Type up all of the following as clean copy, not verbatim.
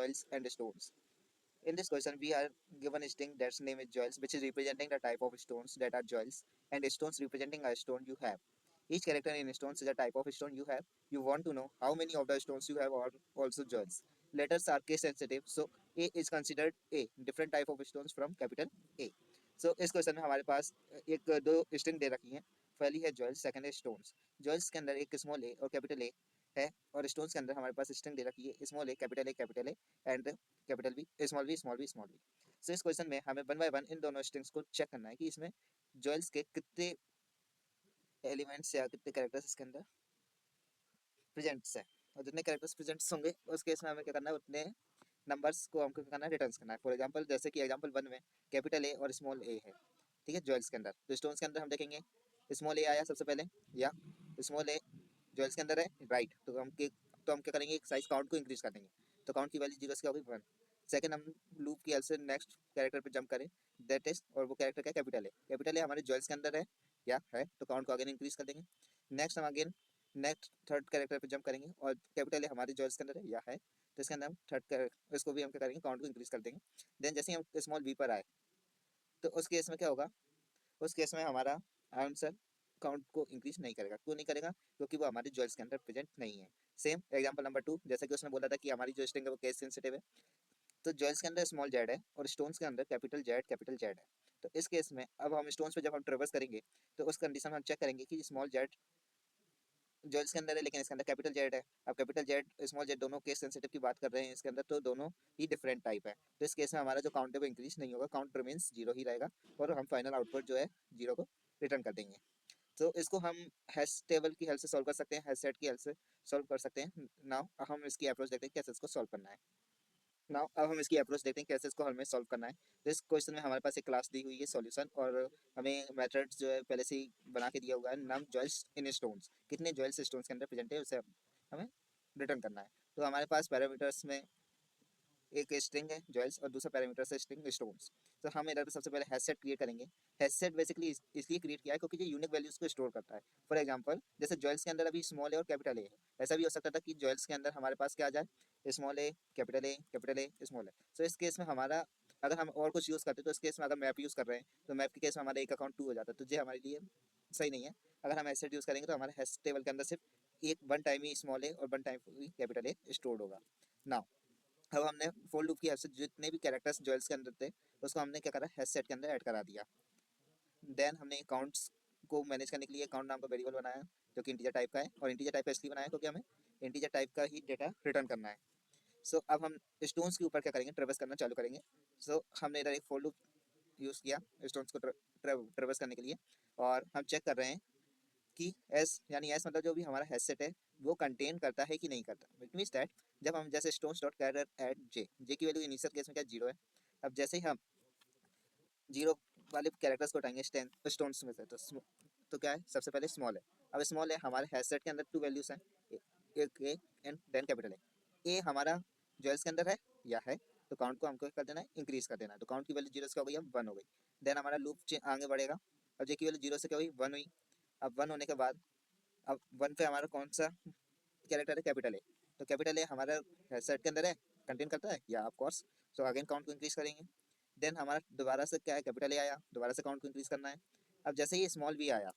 jewels and stones. In this question, we are given a string that's name is jewels, which is representing the type of stones that are jewels, and stones representing a stone you have. Each character in stones is a type of stone you have. You want to know how many of the stones you have are also jewels. Letters are case sensitive, so A is considered a different type of stones from capital A. So इस question में हमारे पास एक दो string दे रखी हैं. पहली है ज्वेल्स, सेकंड है स्टोन्स. ज्वेल्स के अंदर एक स्मॉल ए और कैपिटल ए है, और स्टोन्स के अंदर हमारे पास स्ट्रिंग दे रखी है small A capital A and capital B small B small B small B. So इस क्वेश्चन में हमें वन बाय वन इन दोनों स्ट्रिंग्स को चेक करना है कि इसमें ज्वेल्स के कितने एलिमेंट्स या कितने कैरेक्टर्स इसके अंदर प्रेजेंट्स है, और जितने कैरेक्टर्स प्रेजेंट्स होंगे उस केस में हमें क्या करना है, उतने नंबर्स को हमको क्या करना है, रिटर्न करना है. फॉर एग्जांपल जैसे कि एग्जांपल वन में कैपिटल ए और स्मॉल ए है, ठीक है, ज्वेल्स के अंदर. तो स्टोन्स के अंदर हम देखेंगे स्मॉल ए आया सबसे पहले, या स्मॉल ए ज्वेल्स के अंदर है, राइट. तो हम क्या करेंगे, एक साइज काउंट को इंक्रीज कर देंगे. तो काउंट की वैल्यू जीरो से क्या होगी, वन. सेकंड, हम लूप की हेल्प से नेक्स्ट कैरेक्टर पे जंप करें, दैट इज, और वो कैरेक्टर क्या, कैपिटल ए हमारे ज्वेल्स के अंदर है या है, तो काउंट को अगेन इंक्रीज कर देंगे. नेक्स्ट हम अगेन नेक्स्ट थर्ड कैरेक्टर पे जंप करेंगे, और कैपिटल ए हमारे ज्वेल्स के अंदर है या है, तो इसके अंदर हम इसको भी हम क्या करेंगे, काउंट को इंक्रीज कर देंगे. देन जैसे ही हम स्मॉल बी पर आए, तो उस केस में क्या होगा, उस केस में हमारा आंसर काउंट को इंक्रीज नहीं करेगा. क्यों नहीं करेगा, क्योंकि वो हमारे ज्वेल्स के अंदर प्रेजेंट नहीं है. सेम एग्जांपल नंबर टू, जैसा कि उसने बोला था कि हमारी जो स्ट्रिंग है वो केस सेंसिटिव है. तो ज्वेल्स के अंदर स्मॉल जेड है और स्टोन्स के अंदर कैपिटल जेड है. तो इस केस में अब हम स्टोन्स पे जब हम ट्रेवर्स करेंगे, तो उस कंडीशन में हम चेक करेंगे कि स्मॉल जेड ज्वेल्स के अंदर है लेकिन इसके अंदर कैपिटल जेड है. अब कैपिटल जेड स्मॉल जेड दोनों केस सेंसिटिव की बात कर रहे हैं इसके अंदर, तो दोनों ही डिफरेंट टाइप है. तो इस केस में हमारा जो काउंट है वो इंक्रीज नहीं होगा, काउंट रिमेंस जीरो ही रहेगा, और हम फाइनल आउटपुट जो है जीरो को रिटर्न कर देंगे. तो इसको हम हैश टेबल की हेल्प से सॉल्व कर सकते हैं, हैश सेट की हेल्प से सॉल्व कर सकते हैं. नाउ हम इसकी अप्रोच देखते हैं कैसे इसको सॉल्व करना है. नाउ अब हम इसकी अप्रोच देखते हैं कैसे इसको हमें सॉल्व करना है. तो इस क्वेश्चन में हमारे पास एक क्लास दी हुई है सॉल्यूशन, और हमें मेथड्स जो है पहले से ही बना के दिया हुआ है. नाम ज्वेल्स इन स्टोन्स, कितने ज्वेल्स स्टोन्स के अंदर प्रेजेंट है उसे हमें रिटर्न करना है. तो हमारे पास पैरामीटर्स में एक स्ट्रिंग है ज्वेल्स और दूसरा पैरामीटर है स्ट्रिंग स्टोन्स. तो हम इधर पे सबसे पहले हैश सेट क्रिएट करेंगे. हैश सेट बेसिकली इसलिए क्रिएट किया है क्योंकि ये यूनिक वैल्यूज को स्टोर करता है. फॉर एग्जांपल जैसे ज्वेल्स के अंदर अभी स्मॉल ए और कैपिटल ए है, ऐसा भी हो सकता था कि ज्वेल्स के अंदर हमारे पास क्या आ जाए, small A capital A small A. So इस केस में हमारा, अगर हम और कुछ यूज़ करते तो इस केस में अगर मैप यूज़ कर रहे हैं तो मैप के केस में हमारा एक अकाउंट टू हो जाता है, तो ये हमारे लिए सही नहीं है. अगर हम हैश सेट यूज़ करेंगे तो हमारे हैश टेबल के अंदर सिर्फ एक वन टाइम ही स्मॉल ए और one time he capital A stored होगा. नाउ अब हमने फोर लूप की हेल्प से जितने भी कैरेक्टर्स ज्वेल्स के अंदर थे उसको हमने क्या करा, हैश सेट के अंदर ऐड करा दिया. देन हमने काउंट्स को मैनेज करने के लिए काउंट नाम का वेरिएबल बनाया जो कि इंटीजर टाइप का है, और इंटीजर टाइप का इसलिए बनाया क्योंकि हमें इंटीजर टाइप का ही डेटा रिटर्न करना है. सो अब हम स्टोन्स के ऊपर क्या करेंगे, ट्रेवर्स करना चालू करेंगे. सो हमने इधर एक फोर लूप यूज़ किया स्टोन्स को ट्रेवर्स करने के लिए, और हम चेक कर रहे हैं कि एस यानी एस मतलब जो भी हमारा हैश सेट है वो कंटेन करता है कि नहीं करता. इट मीन्स दैट जब हम जैसे स्टोन्स डॉट कैरेक्टर एट जे की वैल्यू इनिशियल केस में क्या जीरो है. अब जैसे ही हम जीरो वाले कैरेक्टर्स को उठाएंगे स्टोन्स में से, तो क्या है, सबसे पहले स्मॉल है. अब स्मॉल है हमारे हैश सेट के अंदर टू वैल्यूज हैं, एक A and then capital A हमारा ज्वेल्स के अंदर है या है, तो काउंट को हमको कर देना है, इंक्रीज कर देना है. तो काउंट की वैल्यू जीरो से क्या हो गई, अब वन हो गई. देन हमारा लूप आगे बढ़ेगा. अब जे की वैल्यू जीरो से क्या हुई, वन हुई. अब वन होने के बाद अब वन पे हमारा कौन सा कैरेक्टर है, कैपिटल ए. तो कैपिटल ए हमारा सेट के अंदर है, कंटेन करता है या of course. So again count को इंक्रीज करेंगे. देन हमारा दोबारा से क्या है, कैपिटल ए आया, दोबारा से काउंट को इंक्रीज करना है. अब जैसे ही स्मॉल बी आया,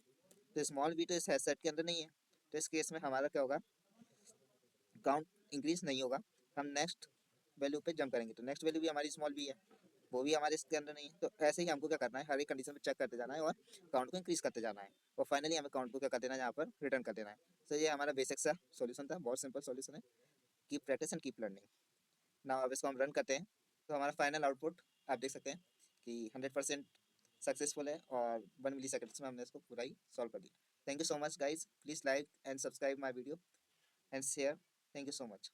तो स्मॉल बी तो इस सेट के अंदर नहीं है, तो इस केस में हमारा क्या होगा, काउंट इंक्रीज नहीं होगा. हम नेक्स्ट वैल्यू पे जंप करेंगे, तो नेक्स्ट वैल्यू भी हमारी स्मॉल बी है, वो भी हमारे इसके अंदर नहीं है. तो ऐसे ही हमको क्या करना है, हर एक कंडीशन पे चेक करते जाना है और काउंट को इंक्रीज करते जाना है, और फाइनली हमें काउंट को क्या कर देना है, यहाँ पर रिटर्न कर देना है. तो ये हमारा बेसिक सा सॉल्यूशन था, बहुत सिंपल सॉल्यूशन है. Keep practice and keep learning. Now अब इसको हम रन करते हैं, तो हमारा फाइनल आउटपुट आप देख सकते हैं कि 100% सक्सेसफुल है, और 1 मिली सेकेंड्स में हमने इसको पूरा ही सॉल्व कर दिया. Thank you so much guys, please like and subscribe my video and share. Thank you so much.